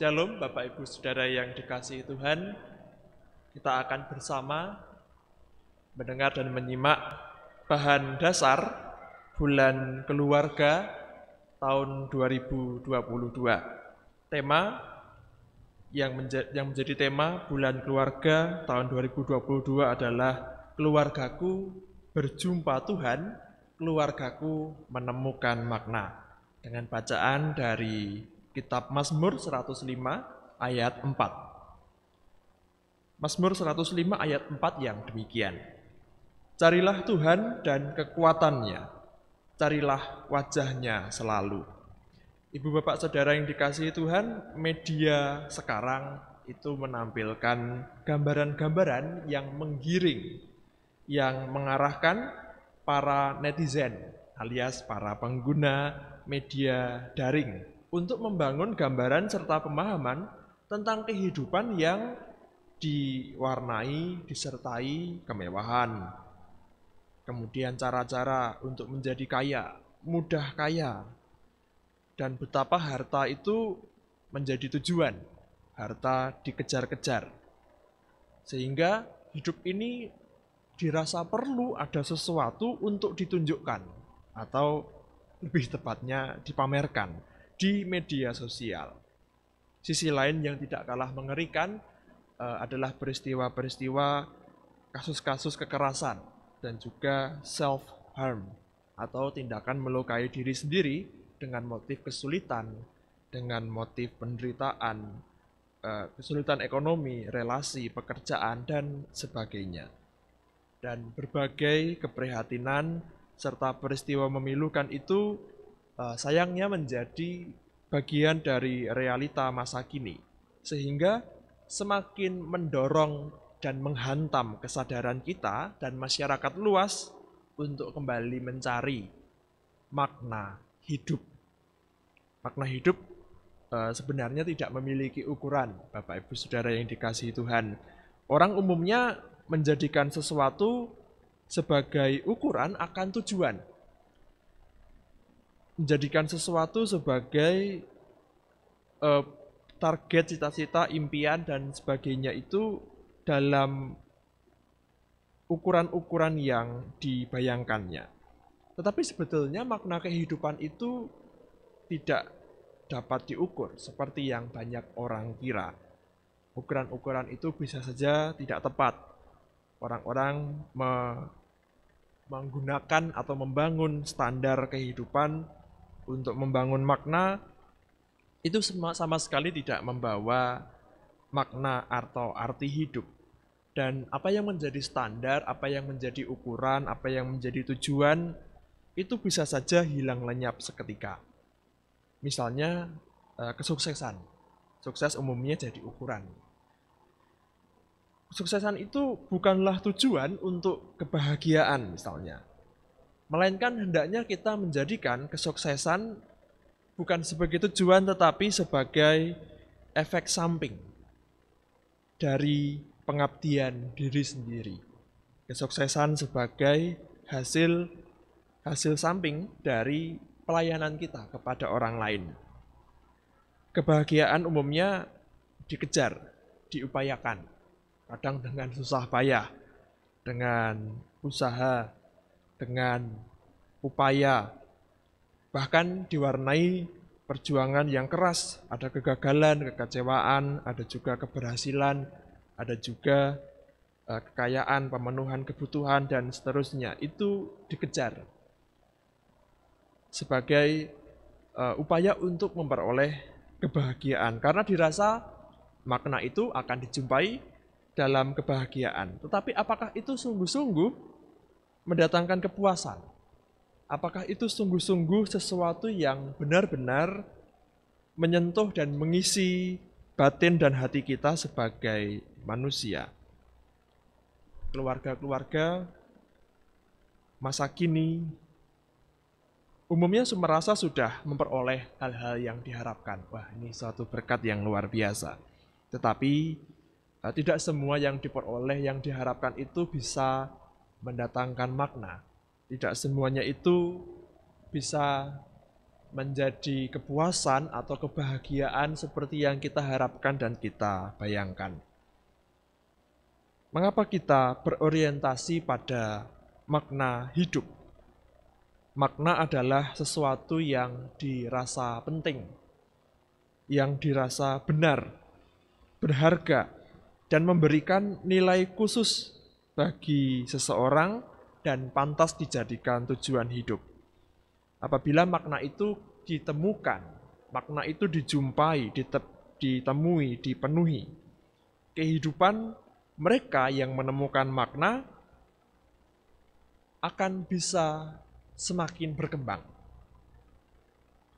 Shalom Bapak Ibu Saudara yang dikasihi Tuhan. Kita akan bersama mendengar dan menyimak bahan dasar bulan keluarga tahun 2022. Tema yang menjadi tema bulan keluarga tahun 2022 adalah keluargaku berjumpa Tuhan, keluargaku menemukan makna. Dengan bacaan dari Kitab Mazmur 105 ayat 4. Mazmur 105 ayat 4 yang demikian. Carilah Tuhan dan kekuatannya, carilah wajahnya selalu. Ibu bapak saudara yang dikasihi Tuhan, media sekarang itu menampilkan gambaran-gambaran yang menggiring, yang mengarahkan para netizen alias para pengguna media daring untuk membangun gambaran serta pemahaman tentang kehidupan yang diwarnai, disertai kemewahan. Kemudian cara-cara untuk menjadi kaya, mudah kaya, dan betapa harta itu menjadi tujuan, harta dikejar-kejar. Sehingga hidup ini dirasa perlu ada sesuatu untuk ditunjukkan, atau lebih tepatnya dipamerkan di media sosial. Sisi lain yang tidak kalah mengerikan adalah peristiwa-peristiwa kasus-kasus kekerasan dan juga self-harm atau tindakan melukai diri sendiri dengan motif kesulitan, dengan motif penderitaan, kesulitan ekonomi, relasi, pekerjaan, dan sebagainya. Dan berbagai keprihatinan serta peristiwa memilukan itu sayangnya menjadi bagian dari realita masa kini, sehingga semakin mendorong dan menghantam kesadaran kita dan masyarakat luas untuk kembali mencari makna hidup. Makna hidup sebenarnya tidak memiliki ukuran, Bapak Ibu Saudara yang dikasihi Tuhan. Orang umumnya menjadikan sesuatu sebagai ukuran akan tujuan. Menjadikan sesuatu sebagai target, cita-cita, impian, dan sebagainya itu dalam ukuran-ukuran yang dibayangkannya. Tetapi sebetulnya makna kehidupan itu tidak dapat diukur seperti yang banyak orang kira. Ukuran-ukuran itu bisa saja tidak tepat. Orang-orang menggunakan atau membangun standar kehidupan untuk membangun makna, itu sama sekali tidak membawa makna atau arti hidup. Dan apa yang menjadi standar, apa yang menjadi ukuran, apa yang menjadi tujuan, itu bisa saja hilang lenyap seketika. Misalnya kesuksesan. Sukses umumnya jadi ukuran. Kesuksesan itu bukanlah tujuan untuk kebahagiaan misalnya. Melainkan hendaknya kita menjadikan kesuksesan bukan sebagai tujuan tetapi sebagai efek samping dari pengabdian diri sendiri. Kesuksesan sebagai hasil samping dari pelayanan kita kepada orang lain. Kebahagiaan umumnya dikejar, diupayakan, kadang dengan susah payah, dengan usaha, dengan upaya, bahkan diwarnai perjuangan yang keras, ada kegagalan, kekecewaan, ada juga keberhasilan, ada juga kekayaan, pemenuhan kebutuhan, dan seterusnya. Itu dikejar sebagai upaya untuk memperoleh kebahagiaan, karena dirasa makna itu akan dijumpai dalam kebahagiaan. Tetapi apakah itu sungguh-sungguh mendatangkan kepuasan? Apakah itu sungguh-sungguh sesuatu yang benar-benar menyentuh dan mengisi batin dan hati kita sebagai manusia? Keluarga-keluarga masa kini umumnya merasa sudah memperoleh hal-hal yang diharapkan. Wah, ini suatu berkat yang luar biasa. Tetapi tidak semua yang diperoleh, yang diharapkan itu bisa mendatangkan makna. Tidak semuanya itu bisa menjadi kepuasan atau kebahagiaan seperti yang kita harapkan dan kita bayangkan. Mengapa kita berorientasi pada makna hidup? Makna adalah sesuatu yang dirasa penting, yang dirasa benar, berharga, dan memberikan nilai khusus bagi seseorang dan pantas dijadikan tujuan hidup. Apabila makna itu ditemukan, makna itu dijumpai, ditemui, dipenuhi, kehidupan mereka yang menemukan makna akan bisa semakin berkembang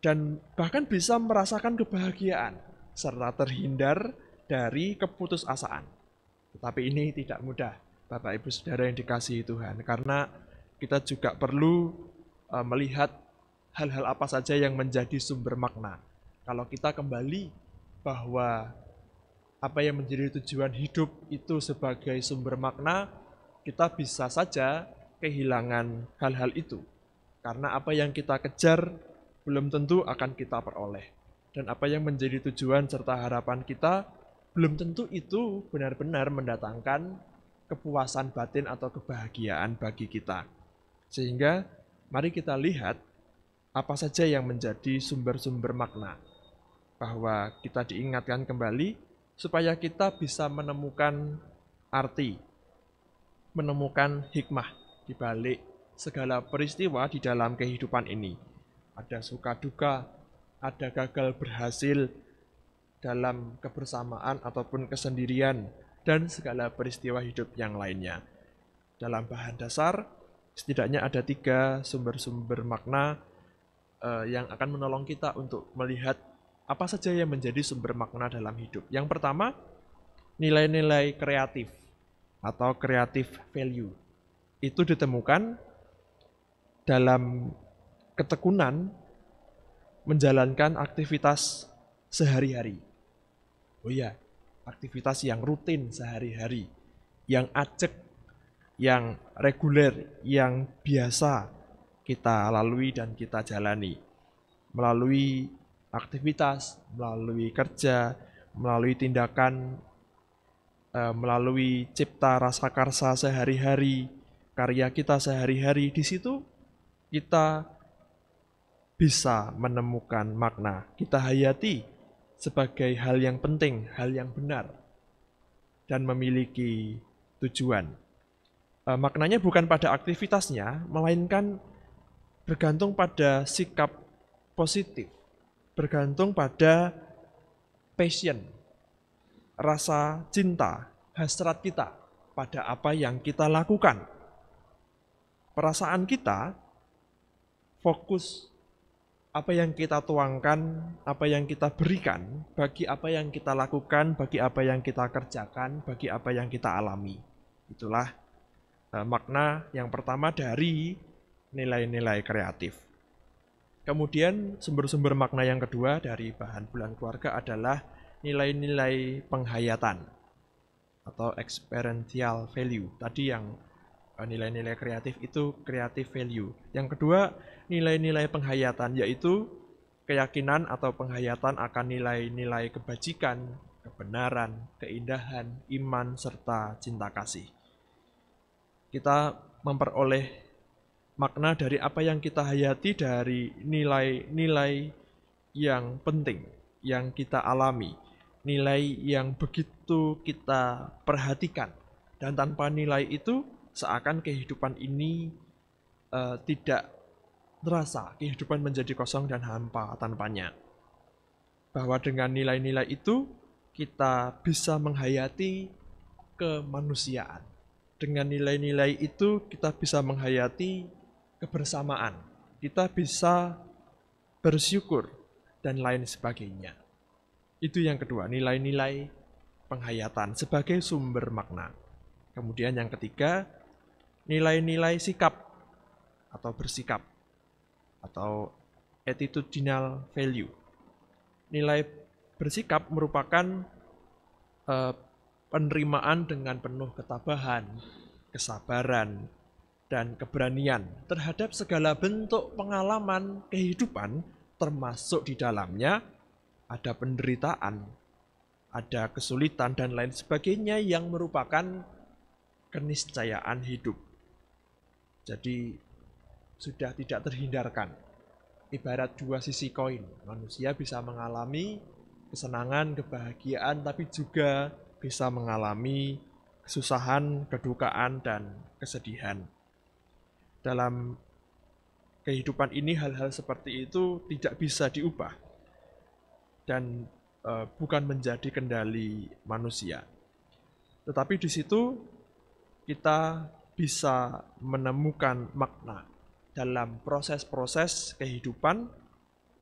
dan bahkan bisa merasakan kebahagiaan serta terhindar dari keputusasaan. Tetapi ini tidak mudah, Bapak Ibu Saudara yang dikasihi Tuhan, karena kita juga perlu melihat hal-hal apa saja yang menjadi sumber makna. Kalau kita kembali bahwa apa yang menjadi tujuan hidup itu sebagai sumber makna, kita bisa saja kehilangan hal-hal itu. Karena apa yang kita kejar belum tentu akan kita peroleh. Dan apa yang menjadi tujuan serta harapan kita belum tentu itu benar-benar mendatangkan kepuasan batin atau kebahagiaan bagi kita. Sehingga mari kita lihat apa saja yang menjadi sumber-sumber makna. Bahwa kita diingatkan kembali supaya kita bisa menemukan arti, menemukan hikmah di balik segala peristiwa di dalam kehidupan ini. Ada suka duka, ada gagal berhasil dalam kebersamaan ataupun kesendirian, dan segala peristiwa hidup yang lainnya. Dalam bahan dasar, setidaknya ada 3 sumber-sumber makna yang akan menolong kita untuk melihat apa saja yang menjadi sumber makna dalam hidup. Yang pertama, nilai-nilai kreatif atau creative value. Itu ditemukan dalam ketekunan menjalankan aktivitas sehari-hari. Oh iya, aktivitas yang rutin sehari-hari, yang ajek, yang reguler, yang biasa kita lalui dan kita jalani. Melalui aktivitas, melalui kerja, melalui tindakan, melalui cipta rasa karsa sehari-hari, karya kita sehari-hari, di situ kita bisa menemukan makna. Kita hayati sebagai hal yang penting, hal yang benar, dan memiliki tujuan. Maknanya bukan pada aktivitasnya, melainkan bergantung pada sikap positif, bergantung pada passion, rasa cinta, hasrat kita pada apa yang kita lakukan. Perasaan kita fokus apa yang kita tuangkan, apa yang kita berikan, bagi apa yang kita lakukan, bagi apa yang kita kerjakan, bagi apa yang kita alami. Itulah makna yang pertama dari nilai-nilai kreatif. Kemudian sumber-sumber makna yang kedua dari bahan bulan keluarga adalah nilai-nilai penghayatan atau experiential value. Tadi yang nilai-nilai kreatif itu creative value. Yang kedua, nilai-nilai penghayatan, yaitu keyakinan atau penghayatan akan nilai-nilai kebajikan, kebenaran, keindahan, iman, serta cinta kasih. Kita memperoleh makna dari apa yang kita hayati dari nilai-nilai yang penting, yang kita alami, nilai yang begitu kita perhatikan. Dan tanpa nilai itu, seakan kehidupan ini tidak terasa, kehidupan menjadi kosong dan hampa tanpanya. Bahwa dengan nilai-nilai itu, kita bisa menghayati kemanusiaan. Dengan nilai-nilai itu, kita bisa menghayati kebersamaan, kita bisa bersyukur, dan lain sebagainya. Itu yang kedua, nilai-nilai penghayatan sebagai sumber makna. Kemudian yang ketiga, nilai-nilai sikap atau bersikap atau attitudinal value. Nilai bersikap merupakan penerimaan dengan penuh ketabahan, kesabaran, dan keberanian terhadap segala bentuk pengalaman kehidupan termasuk di dalamnya ada penderitaan, ada kesulitan dan lain sebagainya yang merupakan keniscayaan hidup. Jadi sudah tidak terhindarkan. Ibarat dua sisi koin, manusia bisa mengalami kesenangan, kebahagiaan, tapi juga bisa mengalami kesusahan, kedukaan, dan kesedihan. Dalam kehidupan ini hal-hal seperti itu tidak bisa diubah dan bukan menjadi kendali manusia. Tetapi di situ kita bisa menemukan makna dalam proses-proses kehidupan.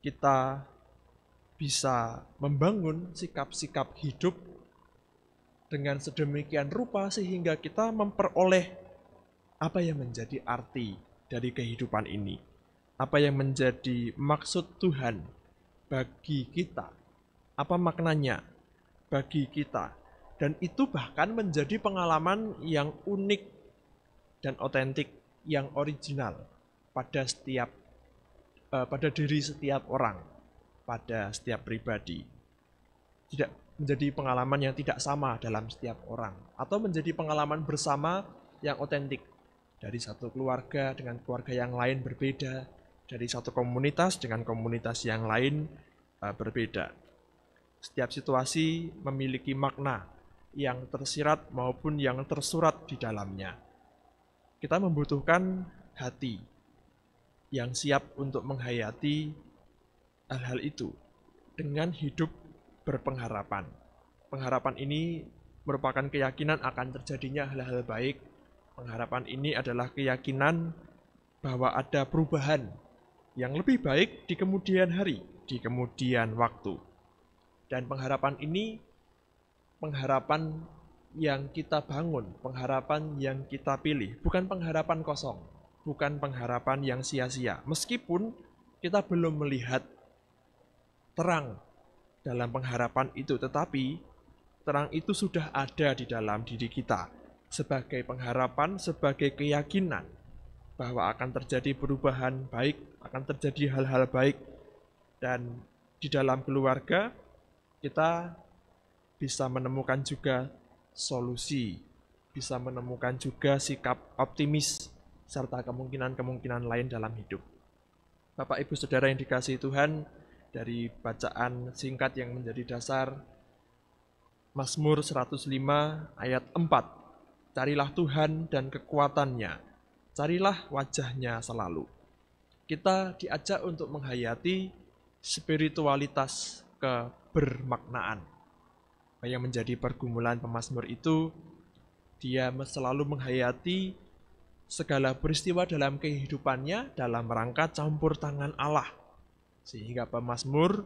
Kita bisa membangun sikap-sikap hidup dengan sedemikian rupa sehingga kita memperoleh apa yang menjadi arti dari kehidupan ini, apa yang menjadi maksud Tuhan bagi kita, apa maknanya bagi kita. Dan itu bahkan menjadi pengalaman yang unik dan otentik, yang original pada diri setiap orang, pada setiap pribadi. Tidak menjadi pengalaman yang tidak sama dalam setiap orang, atau menjadi pengalaman bersama yang otentik. Dari satu keluarga dengan keluarga yang lain berbeda, dari satu komunitas dengan komunitas yang lain berbeda. Setiap situasi memiliki makna yang tersirat maupun yang tersurat di dalamnya. Kita membutuhkan hati yang siap untuk menghayati hal-hal itu dengan hidup berpengharapan. Pengharapan ini merupakan keyakinan akan terjadinya hal-hal baik. Pengharapan ini adalah keyakinan bahwa ada perubahan yang lebih baik di kemudian hari, di kemudian waktu. Dan pengharapan ini pengharapan yang kita bangun, pengharapan yang kita pilih, bukan pengharapan kosong, bukan pengharapan yang sia-sia. Meskipun kita belum melihat terang dalam pengharapan itu, tetapi terang itu sudah ada di dalam diri kita sebagai pengharapan, sebagai keyakinan bahwa akan terjadi perubahan baik, akan terjadi hal-hal baik. Dan di dalam keluarga kita bisa menemukan juga solusi, bisa menemukan juga sikap optimis, serta kemungkinan-kemungkinan lain dalam hidup. Bapak, Ibu, Saudara yang dikasihi Tuhan, dari bacaan singkat yang menjadi dasar, Mazmur 105 ayat 4, carilah Tuhan dan kekuatannya, carilah wajahnya selalu. Kita diajak untuk menghayati spiritualitas kebermaknaan. Yang menjadi pergumulan pemazmur itu, dia selalu menghayati segala peristiwa dalam kehidupannya dalam rangka campur tangan Allah. Sehingga pemazmur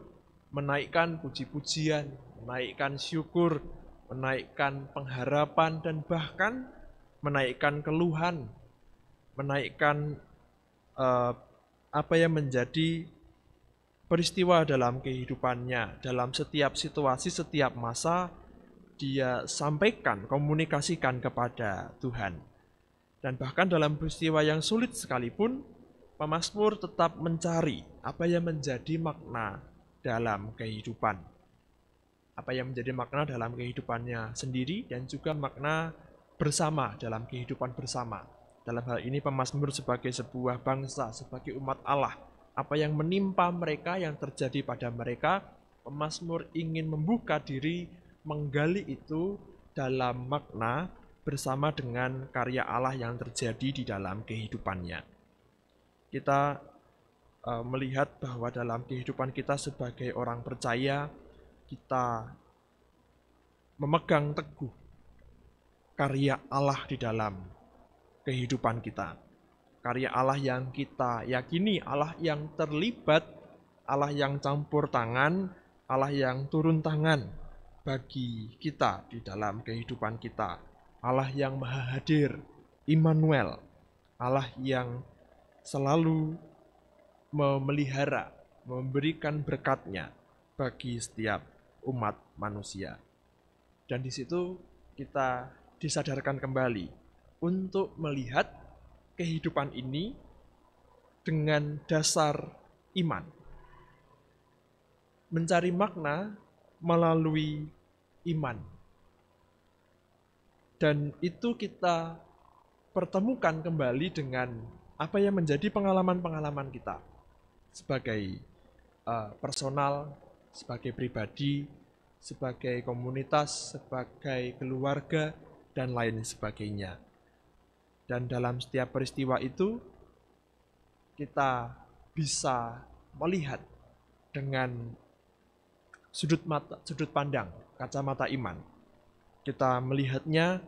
menaikkan puji-pujian, menaikkan syukur, menaikkan pengharapan, dan bahkan menaikkan keluhan, menaikkan apa yang menjadi peristiwa dalam kehidupannya, dalam setiap situasi, setiap masa, dia sampaikan, komunikasikan kepada Tuhan. Dan bahkan dalam peristiwa yang sulit sekalipun, pemazmur tetap mencari apa yang menjadi makna dalam kehidupan. Apa yang menjadi makna dalam kehidupannya sendiri dan juga makna bersama dalam kehidupan bersama. Dalam hal ini pemazmur sebagai sebuah bangsa, sebagai umat Allah, apa yang menimpa mereka, yang terjadi pada mereka, pemazmur ingin membuka diri, menggali itu dalam makna bersama dengan karya Allah yang terjadi di dalam kehidupannya. Kita melihat bahwa dalam kehidupan kita sebagai orang percaya, kita memegang teguh karya Allah di dalam kehidupan kita. Karya Allah yang kita yakini, Allah yang terlibat, Allah yang campur tangan, Allah yang turun tangan bagi kita di dalam kehidupan kita. Allah yang Maha Hadir, Immanuel, Allah yang selalu memelihara, memberikan berkat-Nya bagi setiap umat manusia. Dan di situ kita disadarkan kembali untuk melihat kehidupan ini dengan dasar iman. mencari makna melalui iman. Dan itu kita pertemukan kembali dengan apa yang menjadi pengalaman-pengalaman kita sebagai personal, sebagai pribadi, sebagai komunitas, sebagai keluarga, dan lain sebagainya. Dan dalam setiap peristiwa itu, kita bisa melihat dengan sudut pandang, kacamata iman. Kita melihatnya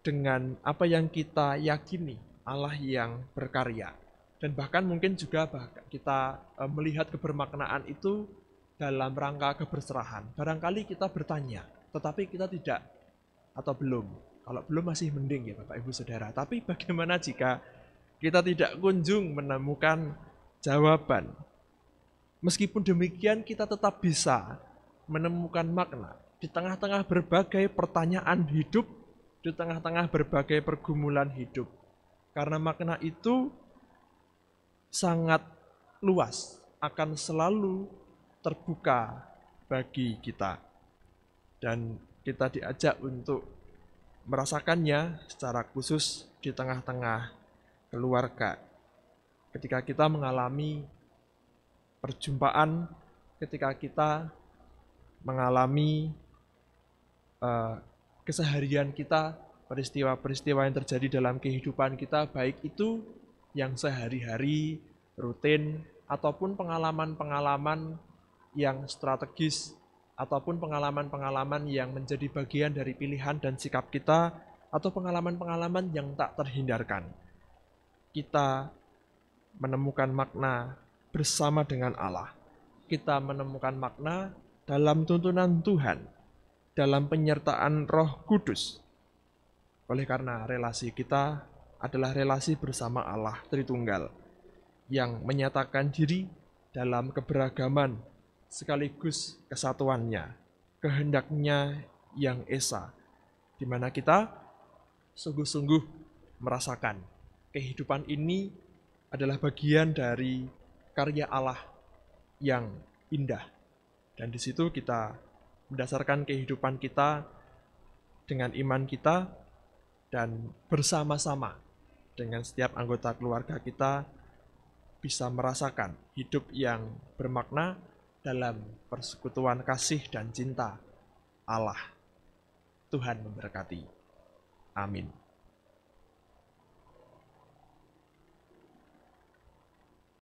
dengan apa yang kita yakini, Allah yang berkarya. Dan bahkan mungkin juga kita melihat kebermaknaan itu dalam rangka keberserahan. Barangkali kita bertanya, tetapi kita tidak atau belum. Kalau belum masih mending ya Bapak Ibu Saudara. Tapi bagaimana jika kita tidak kunjung menemukan jawaban? Meskipun demikian kita tetap bisa menemukan makna di tengah-tengah berbagai pertanyaan hidup, di tengah-tengah berbagai pergumulan hidup. Karena makna itu sangat luas, akan selalu terbuka bagi kita. Dan kita diajak untuk merasakannya secara khusus di tengah-tengah keluarga. Ketika kita mengalami perjumpaan, ketika kita mengalami keseharian kita, peristiwa-peristiwa yang terjadi dalam kehidupan kita, baik itu yang sehari-hari, rutin, ataupun pengalaman-pengalaman yang strategis, ataupun pengalaman-pengalaman yang menjadi bagian dari pilihan dan sikap kita, atau pengalaman-pengalaman yang tak terhindarkan. Kita menemukan makna bersama dengan Allah. Kita menemukan makna dalam tuntunan Tuhan, dalam penyertaan Roh Kudus. Oleh karena relasi kita adalah relasi bersama Allah Tritunggal, yang menyatakan diri dalam keberagaman sekaligus kesatuannya, kehendaknya yang esa, di mana kita sungguh-sungguh merasakan kehidupan ini adalah bagian dari karya Allah yang indah. Dan di situ kita mendasarkan kehidupan kita dengan iman kita, dan bersama-sama dengan setiap anggota keluarga kita bisa merasakan hidup yang bermakna dalam persekutuan kasih dan cinta Allah. Tuhan memberkati. Amin.